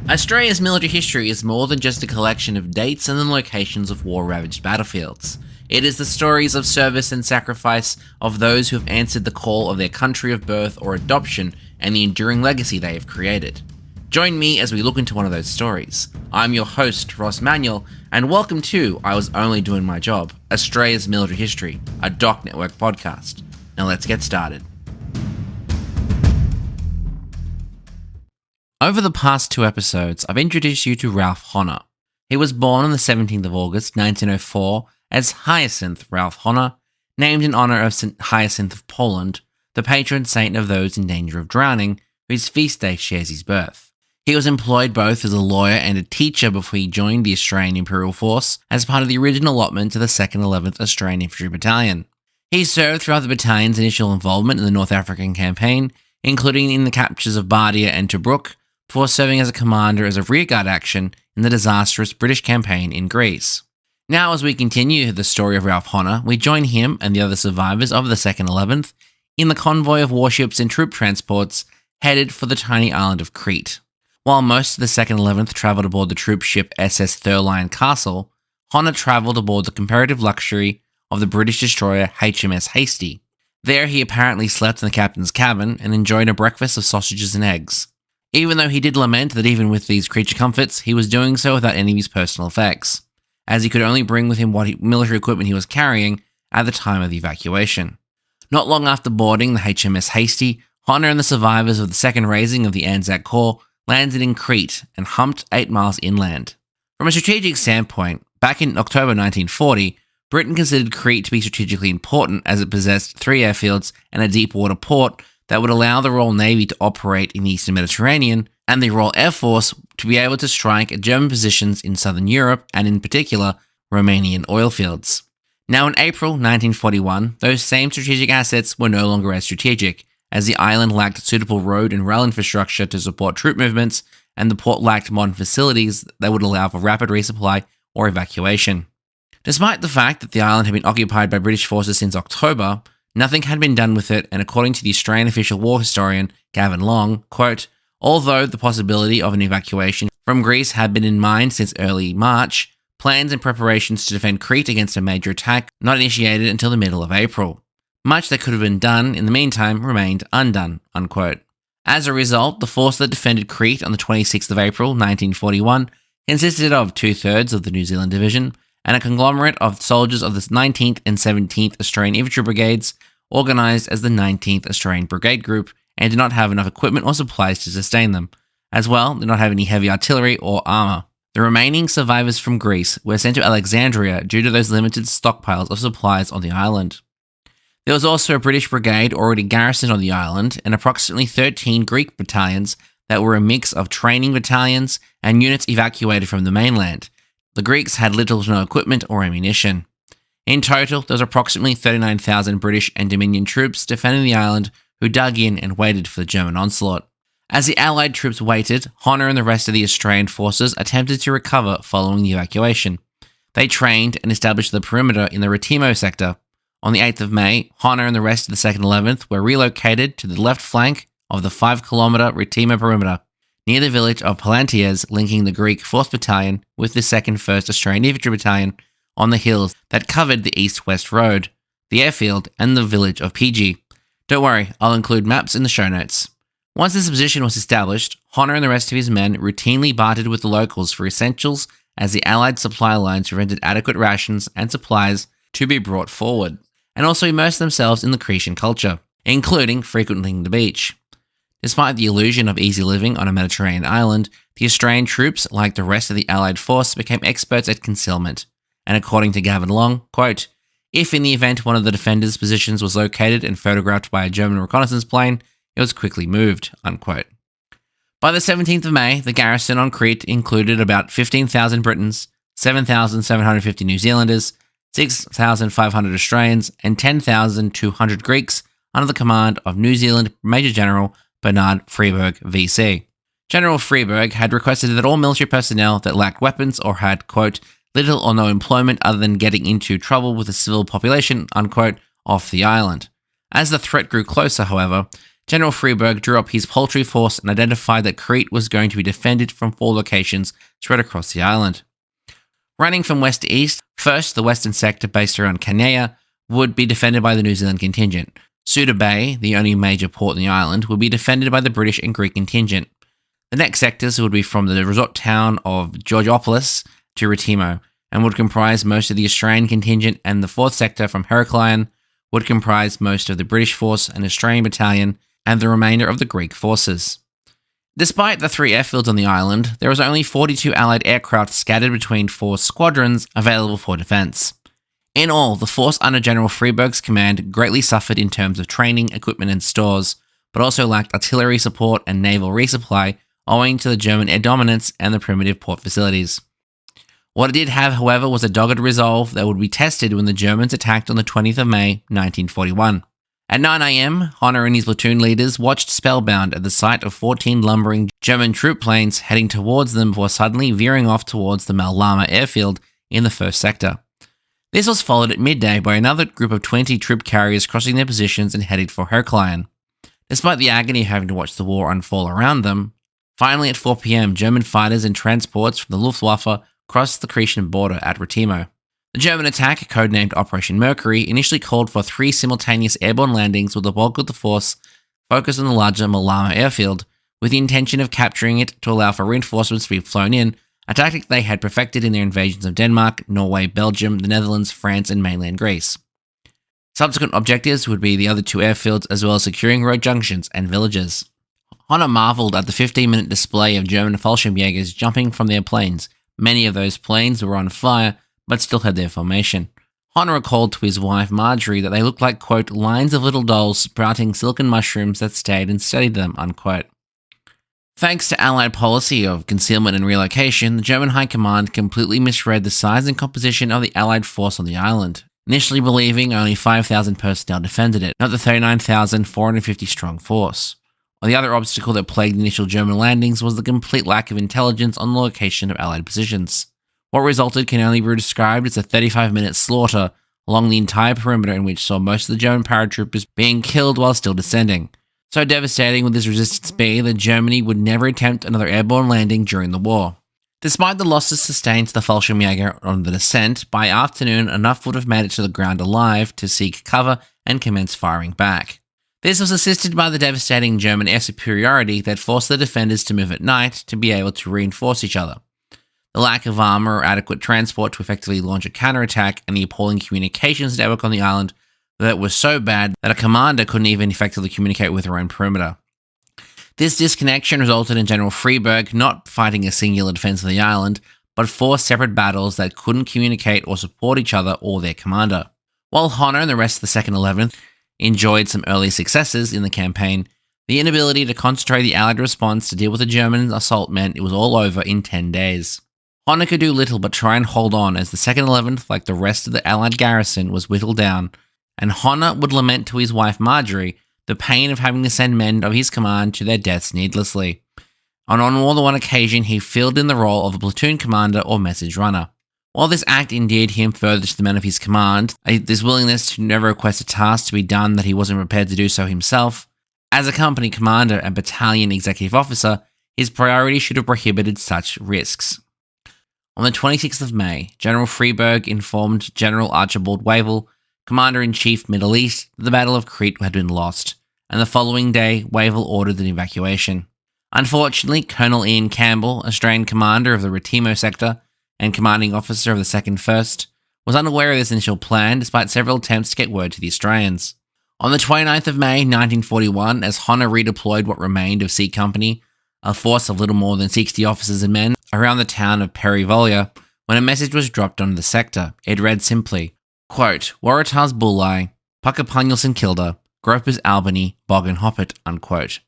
Australia's military history is more than just a collection of dates and the locations of war-ravaged battlefields. It is the stories of service and sacrifice of those who have answered the call of their country of birth or adoption and the enduring legacy they have created. Join me as we look into one of those stories. I'm your host, Ross Manuel, and welcome to I Was Only Doing My Job, Australia's Military History, a Doc Network podcast. Now let's get started. Over the past two episodes, I've introduced you to Ralph Honner. He was born on the 17th of August 1904 as Hyacinth Ralph Honner, named in honour of St. Hyacinth of Poland, the patron saint of those in danger of drowning, whose feast day shares his birth. He was employed both as a lawyer and a teacher before he joined the Australian Imperial Force as part of the original allotment to the 2nd 11th Australian Infantry Battalion. He served throughout the battalion's initial involvement in the North African Campaign, including in the captures of Bardia and Tobruk, before serving as a commander as a rearguard action in the disastrous British campaign in Greece. Now, as we continue the story of Ralph Honner, we join him and the other survivors of the 2nd 11th in the convoy of warships and troop transports headed for the tiny island of Crete. While most of the 2nd 11th travelled aboard the troop ship SS Thurline Castle, Honner travelled aboard the comparative luxury of the British destroyer HMS Hasty. There he apparently slept in the captain's cabin and enjoyed a breakfast of sausages and eggs. Even though he did lament that even with these creature comforts, he was doing so without any of his personal effects, as he could only bring with him what military equipment he was carrying at the time of the evacuation. Not long after boarding the HMS Hasty, Honner and the survivors of the second raising of the Anzac Corps landed in Crete and humped 8 miles inland. From a strategic standpoint, back in October 1940, Britain considered Crete to be strategically important as it possessed 3 airfields and a deep water port that would allow the Royal Navy to operate in the Eastern Mediterranean and the Royal Air Force to be able to strike at German positions in southern Europe and in particular Romanian oil fields. Now in April 1941, those same strategic assets were no longer as strategic, as the island lacked suitable road and rail infrastructure to support troop movements, and the port lacked modern facilities that would allow for rapid resupply or evacuation. Despite the fact that the island had been occupied by British forces since October, nothing had been done with it, and according to the Australian official war historian Gavin Long, quote, although the possibility of an evacuation from Greece had been in mind since early March, plans and preparations to defend Crete against a major attack not initiated until the middle of April. Much that could have been done in the meantime remained undone, unquote. As a result, the force that defended Crete on the 26th of April 1941 consisted of 2/3 of the New Zealand Division and a conglomerate of soldiers of the 19th and 17th Australian Infantry Brigades, organised as the 19th Australian Brigade Group, and did not have enough equipment or supplies to sustain them. As well, did not have any heavy artillery or armour. The remaining survivors from Greece were sent to Alexandria due to those limited stockpiles of supplies on the island. There was also a British brigade already garrisoned on the island, and approximately 13 Greek battalions that were a mix of training battalions and units evacuated from the mainland. The Greeks had little to no equipment or ammunition. In total, there was approximately 39,000 British and Dominion troops defending the island who dug in and waited for the German onslaught. As the Allied troops waited, Honner and the rest of the Australian forces attempted to recover following the evacuation. They trained and established the perimeter in the Retimo sector. On the 8th of May, Honner and the rest of the 2nd 11th were relocated to the left flank of the 5-kilometre Retimo perimeter, near the village of Palantias, linking the Greek 4th Battalion with the 2nd 1st Australian Infantry Battalion on the hills that covered the east-west road, the airfield, and the village of PG. Don't worry, I'll include maps in the show notes. Once this position was established, Honner and the rest of his men routinely bartered with the locals for essentials as the Allied supply lines prevented adequate rations and supplies to be brought forward, and also immersed themselves in the Cretan culture, including frequenting the beach. Despite the illusion of easy living on a Mediterranean island, the Australian troops, like the rest of the Allied force, became experts at concealment. And according to Gavin Long, quote, if in the event one of the defenders' positions was located and photographed by a German reconnaissance plane, it was quickly moved, unquote. By the 17th of May, the garrison on Crete included about 15,000 Britons, 7,750 New Zealanders, 6,500 Australians, and 10,200 Greeks under the command of New Zealand Major General Bernard Freeburg, VC. General Freeburg had requested that all military personnel that lacked weapons or had, quote, little or no employment other than getting into trouble with the civil population, unquote, off the island. As the threat grew closer, however, General Freeburg drew up his paltry force and identified that Crete was going to be defended from 4 locations spread across the island. Running from west to east, first the western sector based around Canea would be defended by the New Zealand contingent. Suda Bay, the only major port in the island, would be defended by the British and Greek contingent. The next sectors would be from the resort town of Georgiopolis to Retimo, and would comprise most of the Australian contingent, and the 4th sector from Heraclion would comprise most of the British force and Australian battalion, and the remainder of the Greek forces. Despite the 3 airfields on the island, there was only 42 Allied aircraft scattered between 4 squadrons available for defence. In all, the force under General Freeburg's command greatly suffered in terms of training, equipment and stores, but also lacked artillery support and naval resupply owing to the German air dominance and the primitive port facilities. What it did have, however, was a dogged resolve that would be tested when the Germans attacked on the 20th of May, 1941. At 9 am, Honner and his platoon leaders watched spellbound at the sight of 14 lumbering German troop planes heading towards them before suddenly veering off towards the Malama airfield in the 1st sector. This was followed at midday by another group of 20 troop carriers crossing their positions and headed for Heraclion. Despite the agony of having to watch the war unfold around them, finally at 4 p.m, German fighters and transports from the Luftwaffe crossed the Cretan border at Retimo. The German attack, codenamed Operation Mercury, initially called for 3 simultaneous airborne landings with the bulk of the force focused on the larger Malama airfield, with the intention of capturing it to allow for reinforcements to be flown in, a tactic they had perfected in their invasions of Denmark, Norway, Belgium, the Netherlands, France, and mainland Greece. Subsequent objectives would be the other 2 airfields, as well as securing road junctions and villages. Honner marvelled at the 15-minute display of German Fallschirmjägers jumping from their planes. Many of those planes were on fire, but still had their formation. Honner recalled to his wife Marjorie that they looked like, quote, lines of little dolls sprouting silken mushrooms that stayed and studied them, unquote. Thanks to Allied policy of concealment and relocation, the German High Command completely misread the size and composition of the Allied force on the island, initially believing only 5,000 personnel defended it, not the 39,450 strong force. The other obstacle that plagued the initial German landings was the complete lack of intelligence on the location of Allied positions. What resulted can only be described as a 35-minute slaughter along the entire perimeter, in which saw most of the German paratroopers being killed while still descending. So devastating would this resistance be that Germany would never attempt another airborne landing during the war. Despite the losses sustained to the Fallschirmjäger on the descent, by afternoon enough would have made it to the ground alive to seek cover and commence firing back. This was assisted by the devastating German air superiority that forced the defenders to move at night to be able to reinforce each other. The lack of armour or adequate transport to effectively launch a counterattack, and the appalling communications network on the island that was so bad that a commander couldn't even effectively communicate with her own perimeter. This disconnection resulted in General Freeburg not fighting a singular defence of the island, but 4 separate battles that couldn't communicate or support each other or their commander. While Honner and the rest of the 2nd 11th enjoyed some early successes in the campaign, the inability to concentrate the Allied response to deal with the German assault meant it was all over in 10 days. Honner could do little but try and hold on as the 2nd 11th, like the rest of the Allied garrison, was whittled down, and Honner would lament to his wife Marjorie the pain of having to send men of his command to their deaths needlessly. And on more than one occasion, he filled in the role of a platoon commander or message runner. While this act endeared him further to the men of his command, this willingness to never request a task to be done that he wasn't prepared to do so himself, as a company commander and battalion executive officer, his priority should have prohibited such risks. On the 26th of May, General Freeburg informed General Archibald Wavell, Commander-in-Chief Middle East, that the Battle of Crete had been lost, and the following day Wavell ordered an evacuation. Unfortunately, Colonel Ian Campbell, Australian commander of the Retimo sector and commanding officer of the 2nd First, was unaware of this initial plan despite several attempts to get word to the Australians. On the 29th of May 1941, as Honner redeployed what remained of C Company, a force of little more than 60 officers and men, around the town of Perivolia, when a message was dropped onto the sector. It read simply, quote, Waratah's Bulleye, Puckapunyal St Kilda, Gropers Albany, Bog and Hoppet, unquote.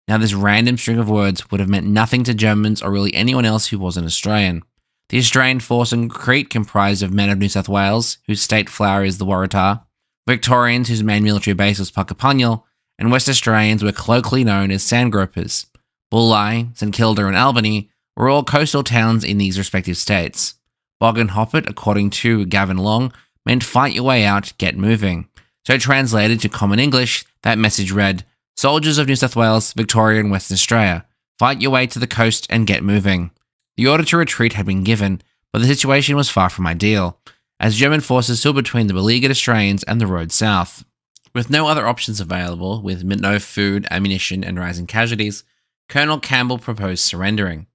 Now this random string of words would have meant nothing to Germans or really anyone else who wasn't Australian. The Australian force in Crete comprised of men of New South Wales, whose state flower is the Waratah, Victorians whose main military base was Puckapunyal, and West Australians were colloquially known as Sandgropers. Bulleye, St Kilda and Albany were all coastal towns in these respective states. Bog and Hoppet, according to Gavin Long, meant fight your way out, get moving. So translated to common English, that message read, Soldiers of New South Wales, Victoria and Western Australia, fight your way to the coast and get moving. The order to retreat had been given, but the situation was far from ideal, as German forces stood between the beleaguered Australians and the road south. With no other options available, with no food, ammunition and rising casualties, Colonel Campbell proposed surrendering.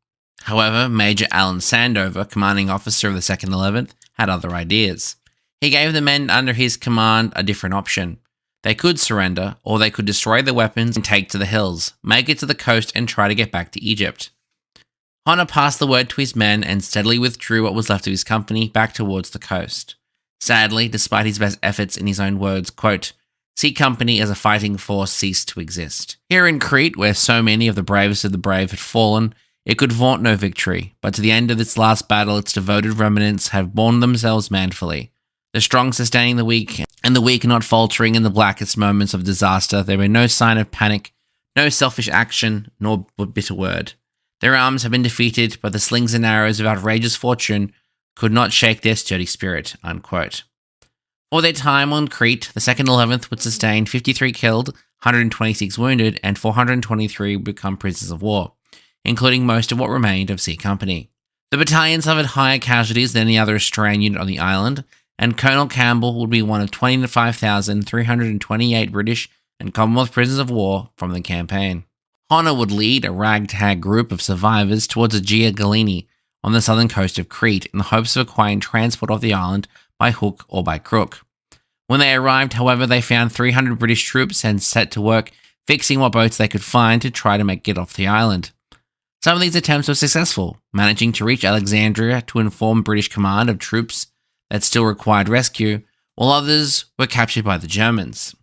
However, Major Alan Sandover, commanding officer of the 2nd 11th, had other ideas. He gave the men under his command a different option. They could surrender, or they could destroy their weapons and take to the hills, make it to the coast and try to get back to Egypt. Honner passed the word to his men and steadily withdrew what was left of his company back towards the coast. Sadly, despite his best efforts, in his own words, quote, "C Company as a fighting force ceased to exist." Here in Crete, where so many of the bravest of the brave had fallen, it could vaunt no victory, but to the end of its last battle, its devoted remnants have borne themselves manfully. The strong sustaining the weak, and the weak not faltering in the blackest moments of disaster. There were no sign of panic, no selfish action, nor bitter word. Their arms have been defeated, but the slings and arrows of outrageous fortune could not shake their sturdy spirit, unquote. For their time on Crete, the 2nd 11th would sustain 53 killed, 126 wounded, and 423 become prisoners of war, including most of what remained of C Company. The battalion suffered higher casualties than any other Australian unit on the island, and Colonel Campbell would be one of 25,328 British and Commonwealth prisoners of war from the campaign. Honner would lead a ragtag group of survivors towards Agia Galeni on the southern coast of Crete in the hopes of acquiring transport off the island by hook or by crook. When they arrived, however, they found 300 British troops and set to work fixing what boats they could find to try to get off the island. Some of these attempts were successful, managing to reach Alexandria to inform British command of troops that still required rescue, while others were captured by the Germans.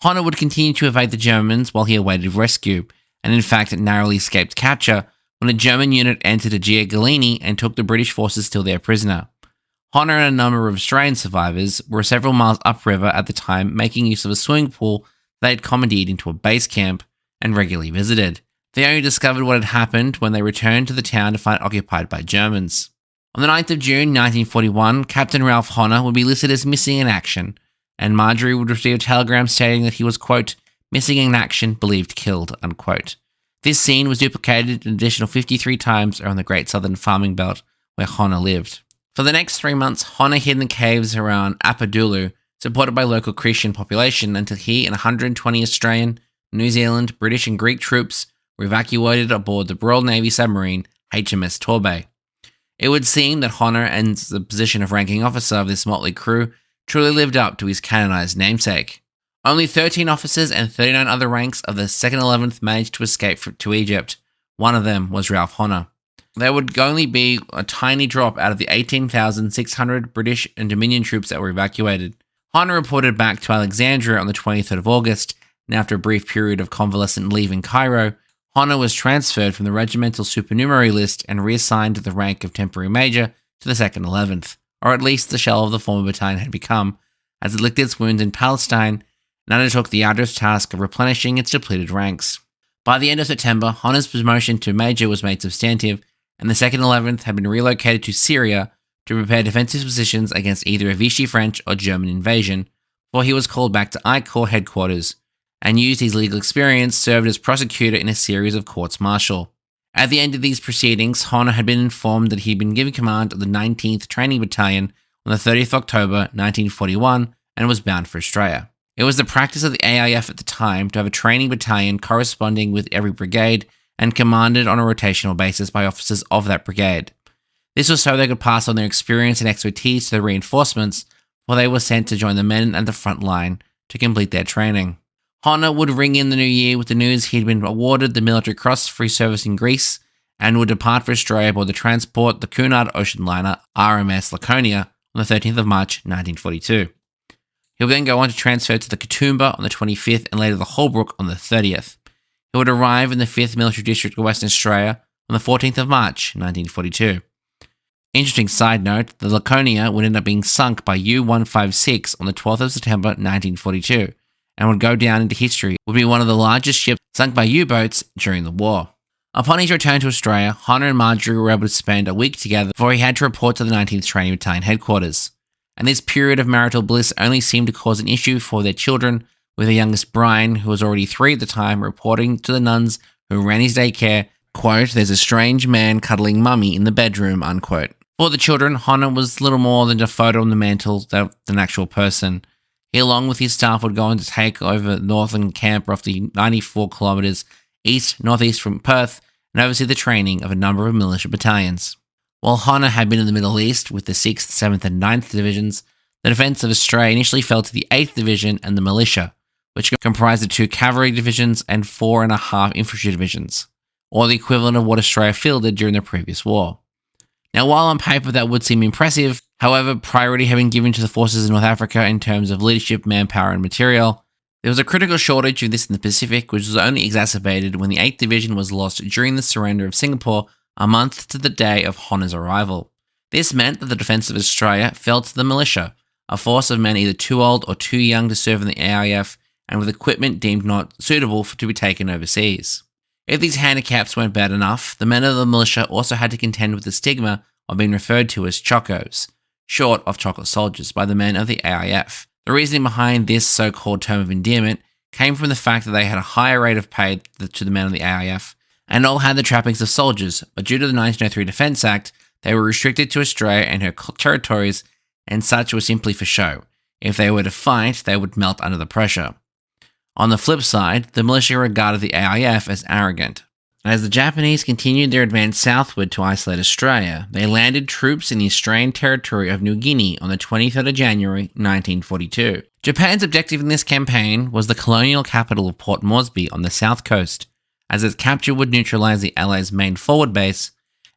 Honner would continue to evade the Germans while he awaited rescue, and in fact narrowly escaped capture when a German unit entered Agia Galeni and took the British forces still there prisoner. Honner and a number of Australian survivors were several miles upriver at the time, making use of a swimming pool they had commandeered into a base camp and regularly visited. They only discovered what had happened when they returned to the town to find it occupied by Germans. On the 9th of June 1941, Captain Ralph Honner would be listed as missing in action, and Marjorie would receive a telegram stating that he was, quote, "missing in action, believed killed," unquote. This scene was duplicated an additional 53 times around the Great Southern Farming Belt where Honner lived. For the next 3 months, Honner hid in the caves around Appadulu, supported by local Christian population, until he and 120 Australian, New Zealand, British and Greek troops were evacuated aboard the Royal Navy submarine HMS Torbay. It would seem that Honner, and the position of ranking officer of this motley crew, truly lived up to his canonized namesake. Only 13 officers and 39 other ranks of the 2nd 11th managed to escape to Egypt. One of them was Ralph Honner. There would only be a tiny drop out of the 18,600 British and Dominion troops that were evacuated. Honner reported back to Alexandria on the 23rd of August, and after a brief period of convalescent leave in Cairo, Honner was transferred from the regimental supernumerary list and reassigned to the rank of temporary major to the 2nd 11th, or at least the shell of the former battalion had become, as it licked its wounds in Palestine and undertook the arduous task of replenishing its depleted ranks. By the end of September, Honner's promotion to major was made substantive, and the 2nd 11th had been relocated to Syria to prepare defensive positions against either a Vichy French or German invasion, before he was called back to I Corps headquarters, and used his legal experience served as prosecutor in a series of courts-martial. At the end of these proceedings, Honner had been informed that he had been given command of the 19th Training Battalion on the 30th of October 1941 and was bound for Australia. It was the practice of the AIF at the time to have a training battalion corresponding with every brigade and commanded on a rotational basis by officers of that brigade. This was so they could pass on their experience and expertise to the reinforcements while they were sent to join the men at the front line to complete their training. Honner would ring in the new year with the news he had been awarded the Military Cross for his service in Greece and would depart for Australia aboard the transport the Cunard ocean liner RMS Laconia on the 13th of March 1942. He would then go on to transfer to the Katoomba on the 25th and later the Holbrook on the 30th. He would arrive in the 5th Military District of Western Australia on the 14th of March 1942. Interesting side note, the Laconia would end up being sunk by U-156 on the 12th of September 1942 and would go down into history, would be one of the largest ships sunk by U-boats during the war. Upon his return to Australia, Honner and Marjorie were able to spend a week together before he had to report to the 19th Training Battalion headquarters. And this period of marital bliss only seemed to cause an issue for their children with the youngest Brian, who was already 3 at the time, reporting to the nuns who ran his daycare, quote, "There's a strange man cuddling mummy in the bedroom," unquote. For the children, Honner was little more than a photo on the mantle than an actual person. He, along with his staff, would go on to take over northern camp roughly 94 kilometres east-northeast from Perth and oversee the training of a number of militia battalions. While Honner had been in the Middle East with the 6th, 7th and 9th Divisions, the defence of Australia initially fell to the 8th Division and the militia, which comprised of 2 cavalry divisions and 4.5 infantry divisions, or the equivalent of what Australia fielded during the previous war. Now, while on paper that would seem impressive, however, priority had been given to the forces in North Africa in terms of leadership, manpower and material. There was a critical shortage of this in the Pacific, which was only exacerbated when the 8th Division was lost during the surrender of Singapore a month to the day of Honner's arrival. This meant that the defence of Australia fell to the militia, a force of men either too old or too young to serve in the AIF and with equipment deemed not suitable to be taken overseas. If these handicaps weren't bad enough, the men of the militia also had to contend with the stigma of being referred to as chocos, short of chocolate soldiers, by the men of the AIF. The reasoning behind this so-called term of endearment came from the fact that they had a higher rate of pay to the men of the AIF and all had the trappings of soldiers, but due to the 1903 Defence Act, they were restricted to Australia and her territories, and such was simply for show. If they were to fight, they would melt under the pressure. On the flip side, the militia regarded the AIF as arrogant. As the Japanese continued their advance southward to isolate Australia, they landed troops in the Australian territory of New Guinea on the 23rd of January 1942. Japan's objective in this campaign was the colonial capital of Port Moresby on the south coast, as its capture would neutralise the Allies' main forward base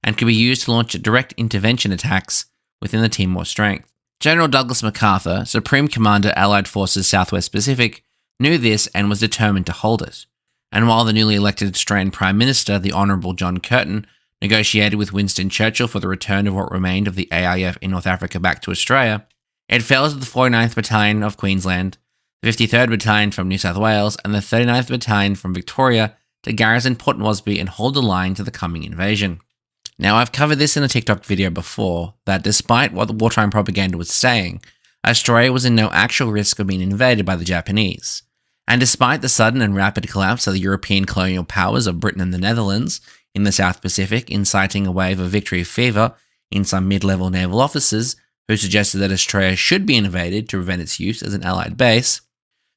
and could be used to launch direct intervention attacks within the Timor Strait. General Douglas MacArthur, Supreme Commander Allied Forces Southwest Pacific, knew this and was determined to hold it. And while the newly elected Australian Prime Minister, the Honourable John Curtin, negotiated with Winston Churchill for the return of what remained of the AIF in North Africa back to Australia, it fell to the 49th Battalion of Queensland, the 53rd Battalion from New South Wales, and the 39th Battalion from Victoria to garrison Port Moresby and hold the line to the coming invasion. Now, I've covered this in a TikTok video before, that despite what the wartime propaganda was saying, Australia was in no actual risk of being invaded by the Japanese. And despite the sudden and rapid collapse of the European colonial powers of Britain and the Netherlands in the South Pacific, inciting a wave of victory fever in some mid-level naval officers who suggested that Australia should be invaded to prevent its use as an Allied base,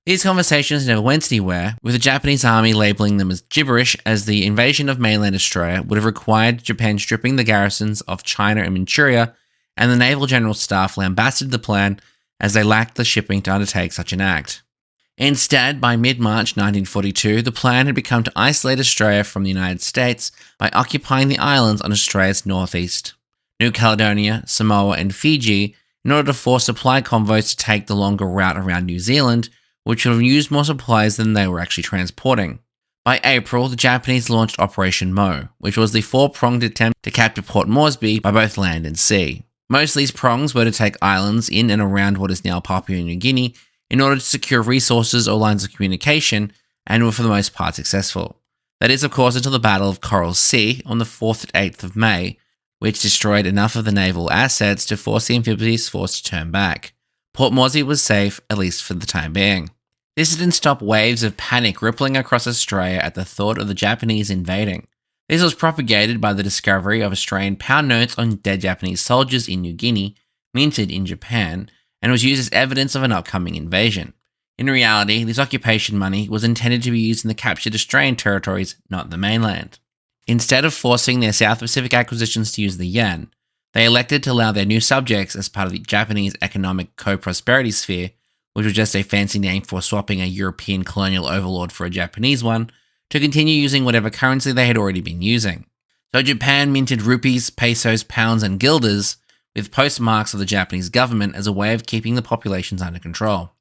these conversations never went anywhere, with the Japanese army labelling them as gibberish, as the invasion of mainland Australia would have required Japan stripping the garrisons of China and Manchuria, and the Naval General Staff lambasted the plan as they lacked the shipping to undertake such an act. Instead, by mid-March 1942, the plan had become to isolate Australia from the United States by occupying the islands on Australia's northeast, New Caledonia, Samoa and Fiji, in order to force supply convoys to take the longer route around New Zealand, which would have used more supplies than they were actually transporting. By April, the Japanese launched Operation Mo, which was the 4-pronged attempt to capture Port Moresby by both land and sea. Most of these prongs were to take islands in and around what is now Papua New Guinea in order to secure resources or lines of communication, and were for the most part successful. That is, of course, until the Battle of Coral Sea on the 4th and 8th of May, which destroyed enough of the naval assets to force the amphibious force to turn back. Port Moresby was safe, at least for the time being. This didn't stop waves of panic rippling across Australia at the thought of the Japanese invading. This was propagated by the discovery of Australian pound notes on dead Japanese soldiers in New Guinea, minted in Japan, and was used as evidence of an upcoming invasion. In reality, this occupation money was intended to be used in the captured Australian territories, not the mainland. Instead of forcing their South Pacific acquisitions to use the yen, they elected to allow their new subjects, as part of the Japanese economic co-prosperity sphere, which was just a fancy name for swapping a European colonial overlord for a Japanese one, to continue using whatever currency they had already been using. So Japan minted rupees, pesos, pounds, and guilders, with postmarks of the Japanese government as a way of keeping the populations under control.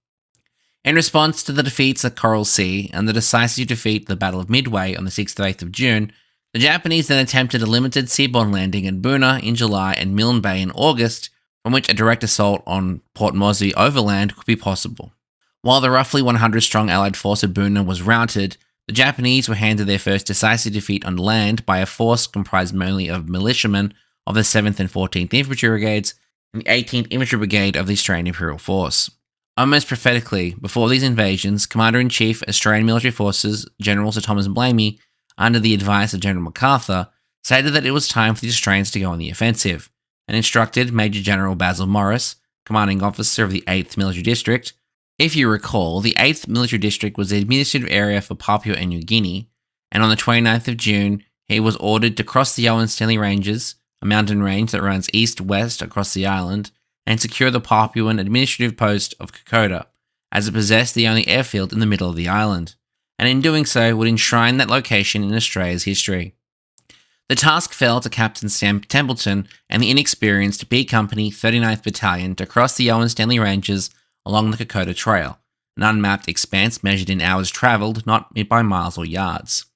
In response to the defeats at Coral Sea and the decisive defeat at the Battle of Midway on the 6th and 8th of June, the Japanese then attempted a limited seaborne landing at Buna in July and Milne Bay in August, from which a direct assault on Port Moresby overland could be possible. While the roughly 100-strong Allied force at Buna was routed, the Japanese were handed their first decisive defeat on land by a force comprised mainly of militiamen of the 7th and 14th Infantry Brigades and the 18th Infantry Brigade of the Australian Imperial Force. Almost prophetically, before these invasions, Commander-in-Chief, Australian Military Forces, General Sir Thomas Blamey, under the advice of General MacArthur, stated that it was time for the Australians to go on the offensive, and instructed Major General Basil Morris, commanding officer of the 8th Military District. If you recall, the 8th Military District was the administrative area for Papua and New Guinea, and on the 29th of June, he was ordered to cross the Owen Stanley Ranges, a mountain range that runs east-west across the island, and secure the Papuan administrative post of Kokoda, as it possessed the only airfield in the middle of the island, and in doing so would enshrine that location in Australia's history. The task fell to Captain Sam Templeton and the inexperienced B Company 39th Battalion to cross the Owen Stanley Ranges along the Kokoda Trail, an unmapped expanse measured in hours travelled, not by miles or yards.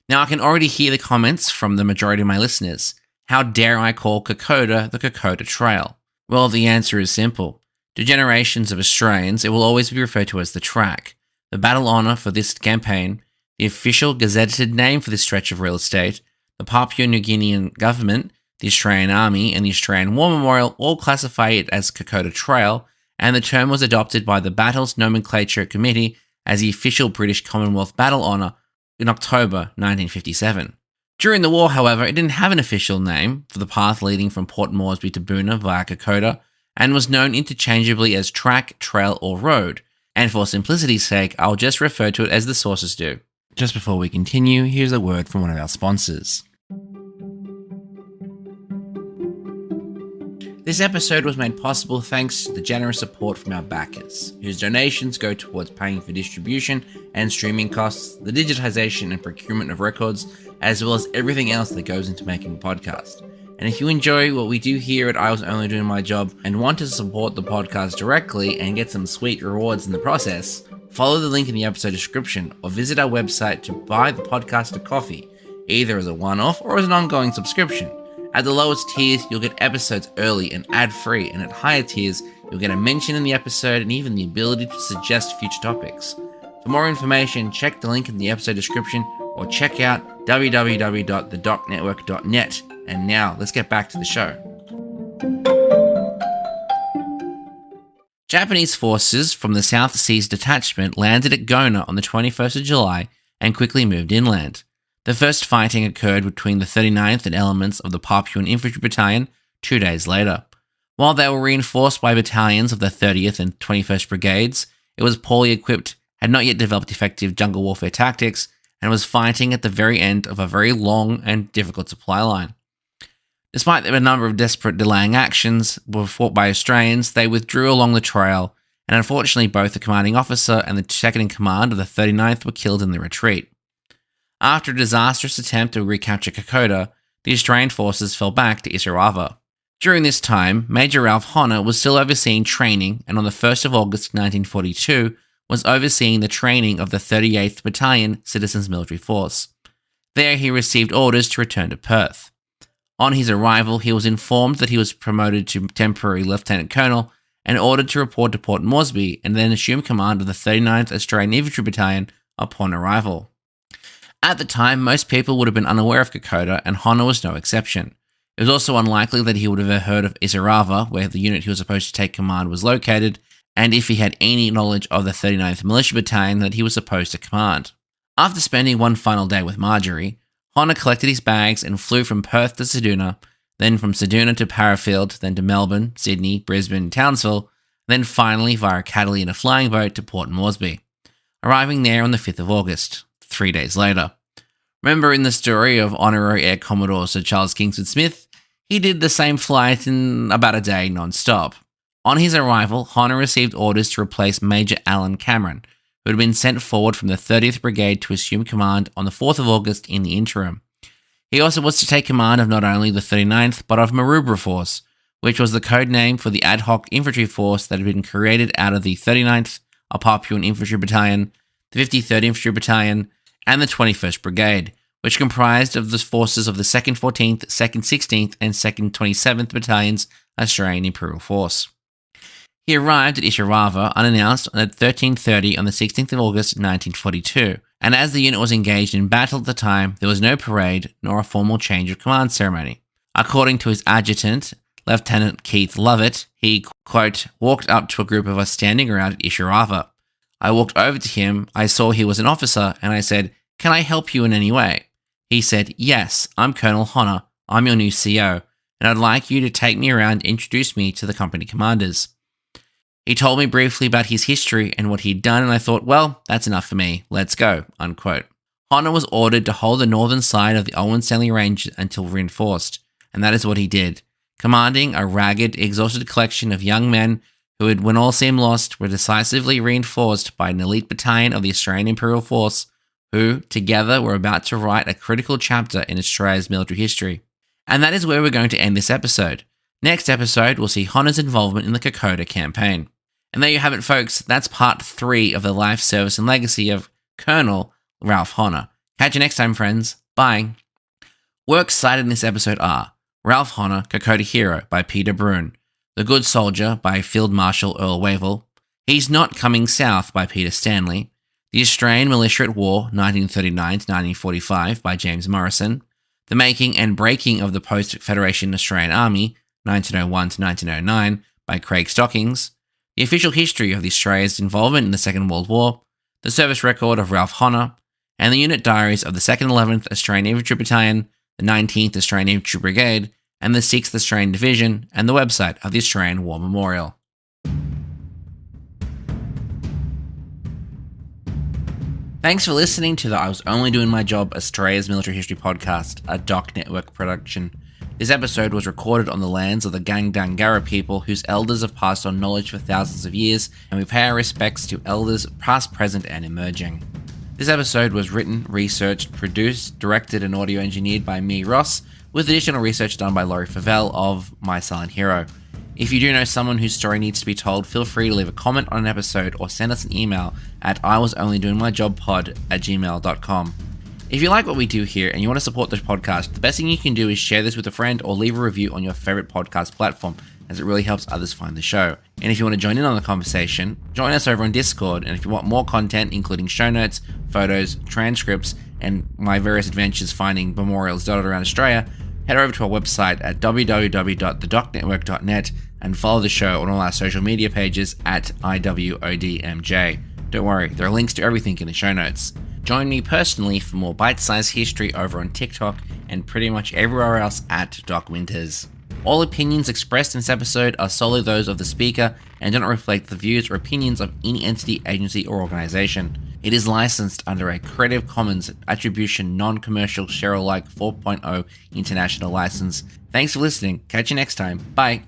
Now I can already hear the comments from the majority of my listeners. How dare I call Kokoda the Kokoda Trail? Well, the answer is simple. To generations of Australians, it will always be referred to as the track. The battle honour for this campaign, the official gazetted name for this stretch of real estate, the Papua New Guinean government, the Australian Army, and the Australian War Memorial all classify it as Kokoda Trail, and the term was adopted by the Battles Nomenclature Committee as the official British Commonwealth battle honour in October 1957. During the war, however, it didn't have an official name for the path leading from Port Moresby to Boona via Kokoda, and was known interchangeably as track, trail, or road, and for simplicity's sake, I'll just refer to it as the sources do. Just before we continue, here's a word from one of our sponsors. This episode was made possible thanks to the generous support from our backers, whose donations go towards paying for distribution and streaming costs, the digitization and procurement of records, as well as everything else that goes into making a podcast. And if you enjoy what we do here at I Was Only Doing My Job and want to support the podcast directly and get some sweet rewards in the process, follow the link in the episode description or visit our website to buy the podcast a coffee, either as a one-off or as an ongoing subscription. At the lowest tiers, you'll get episodes early and ad-free, and at higher tiers, you'll get a mention in the episode and even the ability to suggest future topics. For more information, check the link in the episode description or check out www.thedocnetwork.net. And now, let's get back to the show. Japanese forces from the South Seas Detachment landed at Gona on the 21st of July and quickly moved inland. The first fighting occurred between the 39th and elements of the Papuan Infantry Battalion 2 days later. While they were reinforced by battalions of the 30th and 21st Brigades, it was poorly equipped, had not yet developed effective jungle warfare tactics, and was fighting at the very end of a very long and difficult supply line. Despite a number of desperate delaying actions were fought by Australians, they withdrew along the trail, and unfortunately both the commanding officer and the second-in-command of the 39th were killed in the retreat. After a disastrous attempt to recapture Kokoda, the Australian forces fell back to Isarava. During this time, Major Ralph Honner was still overseeing training, and on the 1st of August 1942 was overseeing the training of the 38th Battalion Citizens Military Force. There he received orders to return to Perth. On his arrival, he was informed that he was promoted to temporary lieutenant colonel and ordered to report to Port Moresby and then assume command of the 39th Australian Infantry Battalion upon arrival. At the time, most people would have been unaware of Kokoda, and Honner was no exception. It was also unlikely that he would have heard of Isarava, where the unit he was supposed to take command was located, and if he had any knowledge of the 39th Militia Battalion that he was supposed to command. After spending one final day with Marjorie, Honner collected his bags and flew from Perth to Ceduna, then from Ceduna to Parafield, then to Melbourne, Sydney, Brisbane, and Townsville, then finally via Caddeley in a flying boat to Port Moresby, arriving there on the 5th of August, 3 days later. Remember in the story of Honorary Air Commodore Sir Charles Kingsford Smith, he did the same flight in about a day non-stop. On his arrival, Honner received orders to replace Major Alan Cameron, who had been sent forward from the 30th Brigade to assume command on the 4th of August in the interim. He also was to take command of not only the 39th, but of Maroubra Force, which was the code name for the ad hoc infantry force that had been created out of the 39th, a Papuan Infantry Battalion, the 53rd Infantry Battalion, and the 21st Brigade, which comprised of the forces of the 2nd 14th, 2nd 16th, and 2nd 27th Battalions, Australian Imperial Force. He arrived at Isarava unannounced at 13:30 on the 16th of August 1942, and as the unit was engaged in battle at the time, there was no parade nor a formal change of command ceremony. According to his adjutant, Lieutenant Keith Lovett. He, quote, walked up to a group of us standing around at Ishirava. I walked over to him, I saw he was an officer, and I said, "Can I help you in any way?" He said, "Yes, I'm Colonel Honner. I'm your new CO, and I'd like you to take me around and introduce me to the company commanders." He told me briefly about his history and what he'd done, and I thought, well, that's enough for me. Let's go, unquote. Honner was ordered to hold the northern side of the Owen Stanley Range until reinforced, and that is what he did, commanding a ragged, exhausted collection of young men who, when all seemed lost, were decisively reinforced by an elite battalion of the Australian Imperial Force, who, together, were about to write a critical chapter in Australia's military history. And that is where we're going to end this episode. Next episode, we'll see Honner's involvement in the Kokoda Campaign. And there you have it, folks. That's part 3 of the life, service, and legacy of Colonel Ralph Honner. Catch you next time, friends. Bye. Works cited in this episode are Ralph Honner, Kokoda Hero by Peter Brune, The Good Soldier by Field Marshal Earl Wavell, He's Not Coming South by Peter Stanley, The Australian Militia at War, 1939 to 1945 by James Morrison, The Making and Breaking of the Post-Federation Australian Army, 1901 to 1909 by Craig Stockings, The Official History of the Australia's Involvement in the Second World War, The Service Record of Ralph Honner, and the Unit Diaries of the 2nd 11th Australian Infantry Battalion, the 19th Australian Infantry Brigade, and the 6th Australian Division, and the website of the Australian War Memorial. Thanks for listening to the I Was Only Doing My Job Australia's Military History podcast, a Doc Network production. This episode was recorded on the lands of the Gangdangara people whose elders have passed on knowledge for thousands of years, and we pay our respects to elders past, present, and emerging. This episode was written, researched, produced, directed, and audio engineered by me, Ross, with additional research done by Laurie Favell of My Silent Hero. If you do know someone whose story needs to be told, feel free to leave a comment on an episode or send us an email at iwasonlydoingmyjobpod@gmail.com. If you like what we do here and you want to support this podcast, the best thing you can do is share this with a friend or leave a review on your favorite podcast platform, as it really helps others find the show. And if you want to join in on the conversation, join us over on Discord. And if you want more content, including show notes, photos, transcripts, and my various adventures finding memorials dotted around Australia, head over to our website at www.thedocnetwork.net and follow the show on all our social media pages at IWODMJ. Don't worry, there are links to everything in the show notes. Join me personally for more bite-sized history over on TikTok and pretty much everywhere else at Doc Winters. All opinions expressed in this episode are solely those of the speaker and do not reflect the views or opinions of any entity, agency, or organization. It is licensed under a Creative Commons Attribution Non-Commercial Share-alike 4.0 International License. Thanks for listening. Catch you next time. Bye.